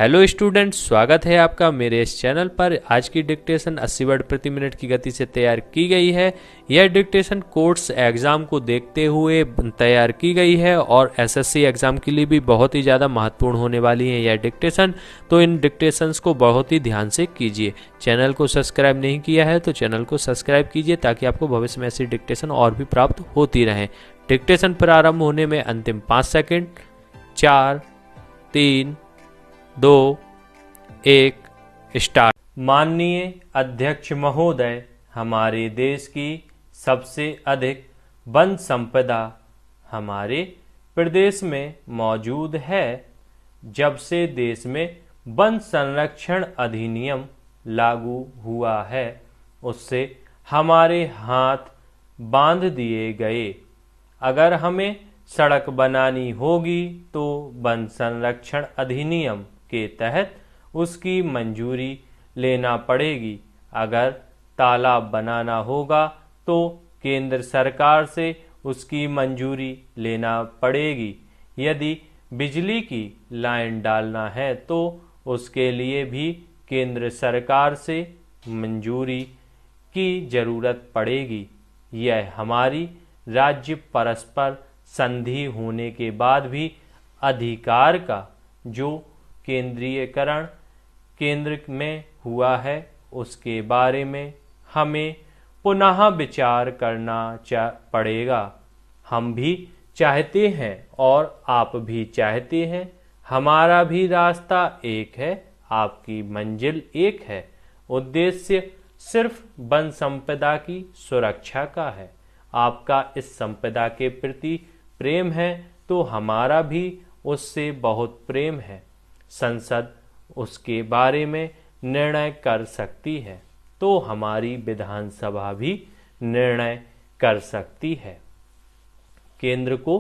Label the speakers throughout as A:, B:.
A: Hello students, स्वागत है आपका मेरे इस चैनल पर। आज की डिक्टेशन 80 वर्ड प्रति मिनट की गति से तैयार की गई है। यह डिक्टेशन कोर्ट्स एग्ज़ाम को देखते हुए तैयार की गई है और एसएससी एग्ज़ाम के लिए भी बहुत ही ज़्यादा महत्वपूर्ण होने वाली है यह डिक्टेशन। तो इन डिक्टेशंस को बहुत ही ध्यान से कीजिए। चैनल को सब्सक्राइब नहीं किया है तो चैनल को सब्सक्राइब कीजिए ताकि आपको भविष्य में ऐसी डिक्टेशन और भी प्राप्त होती रहें। डिक्टेशन प्रारंभ होने में अंतिम 5 सेकेंड। 4, 3, 2, 1 स्टार्ट। माननीय अध्यक्ष महोदय, हमारे देश की सबसे अधिक वन संपदा हमारे प्रदेश में मौजूद है। जब से देश में वन संरक्षण अधिनियम लागू हुआ है, उससे हमारे हाथ बांध दिए गए। अगर हमें सड़क बनानी होगी तो वन संरक्षण अधिनियम के तहत उसकी मंजूरी लेना पड़ेगी। अगर तालाब बनाना होगा तो केंद्र सरकार से उसकी मंजूरी लेना पड़ेगी। यदि बिजली की लाइन डालना है तो उसके लिए भी केंद्र सरकार से मंजूरी की जरूरत पड़ेगी। यह हमारी राज्य परस्पर संधि होने के बाद भी अधिकार का जो केंद्रीयकरण केंद्र में हुआ है उसके बारे में हमें पुनः विचार करना पड़ेगा। हम भी चाहते हैं और आप भी चाहते हैं, हमारा भी रास्ता एक है, आपकी मंजिल एक है। उद्देश्य सिर्फ वन संपदा की सुरक्षा का है। आपका इस संपदा के प्रति प्रेम है तो हमारा भी उससे बहुत प्रेम है। संसद उसके बारे में निर्णय कर सकती है तो हमारी विधानसभा भी निर्णय कर सकती है। केंद्र को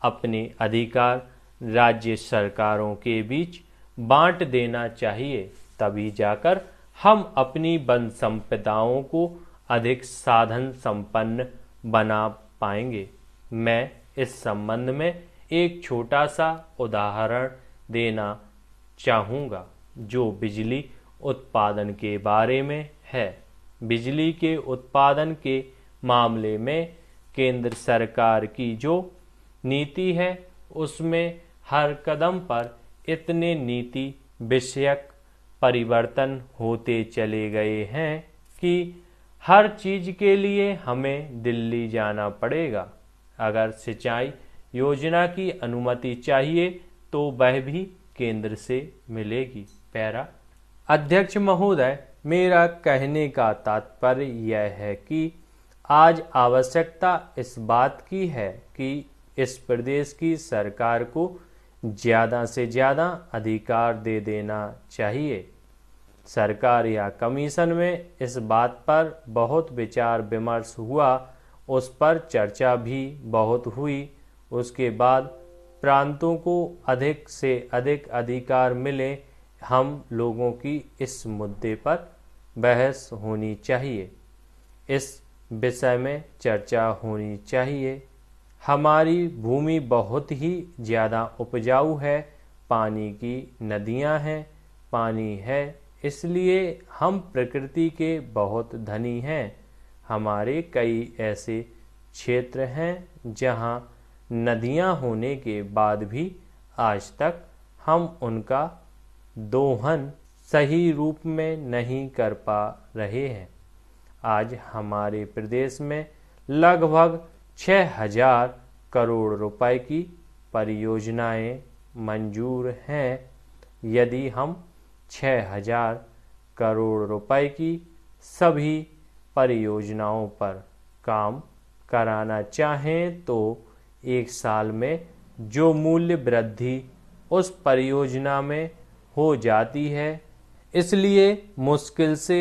A: अपने अधिकार राज्य सरकारों के बीच बांट देना चाहिए, तभी जाकर हम अपनी वन संपदाओं को अधिक साधन संपन्न बना पाएंगे। मैं इस संबंध में एक छोटा सा उदाहरण देना चाहूँगा जो बिजली उत्पादन के बारे में है। बिजली के उत्पादन के मामले में केंद्र सरकार की जो नीति है उसमें हर कदम पर इतने नीति विषयक परिवर्तन होते चले गए हैं कि हर चीज के लिए हमें दिल्ली जाना पड़ेगा। अगर सिंचाई योजना की अनुमति चाहिए तो वह भी केंद्र से मिलेगी। पैरा। अध्यक्ष महोदय, मेरा कहने का तात्पर्य यह है कि आज आवश्यकता इस बात की है कि इस प्रदेश की सरकार को ज़्यादा से ज़्यादा अधिकार दे देना चाहिए। सरकार या कमीशन में इस बात पर बहुत विचार विमर्श हुआ, उस पर चर्चा भी बहुत हुई। उसके बाद प्रांतों को अधिक से अधिक अधिकार मिले। हम लोगों की इस मुद्दे पर बहस होनी चाहिए, इस विषय में चर्चा होनी चाहिए। हमारी भूमि बहुत ही ज़्यादा उपजाऊ है, पानी की नदियां हैं, पानी है, इसलिए हम प्रकृति के बहुत धनी हैं। हमारे कई ऐसे क्षेत्र हैं जहां नदियां होने के बाद भी आज तक हम उनका दोहन सही रूप में नहीं कर पा रहे हैं। आज हमारे प्रदेश में लगभग 6000 करोड़ रुपए की परियोजनाएं मंजूर हैं। यदि हम 6000 करोड़ रुपए की सभी परियोजनाओं पर काम कराना चाहें तो एक साल में जो मूल्य वृद्धि उस परियोजना में हो जाती है, इसलिए मुश्किल से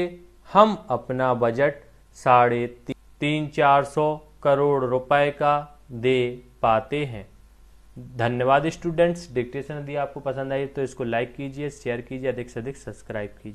A: हम अपना बजट 350-400 करोड़ रुपए का दे पाते हैं। धन्यवाद स्टूडेंट्स। डिक्टेशन यदि आपको पसंद आई तो इसको लाइक कीजिए, शेयर कीजिए, अधिक से अधिक सब्सक्राइब कीजिए।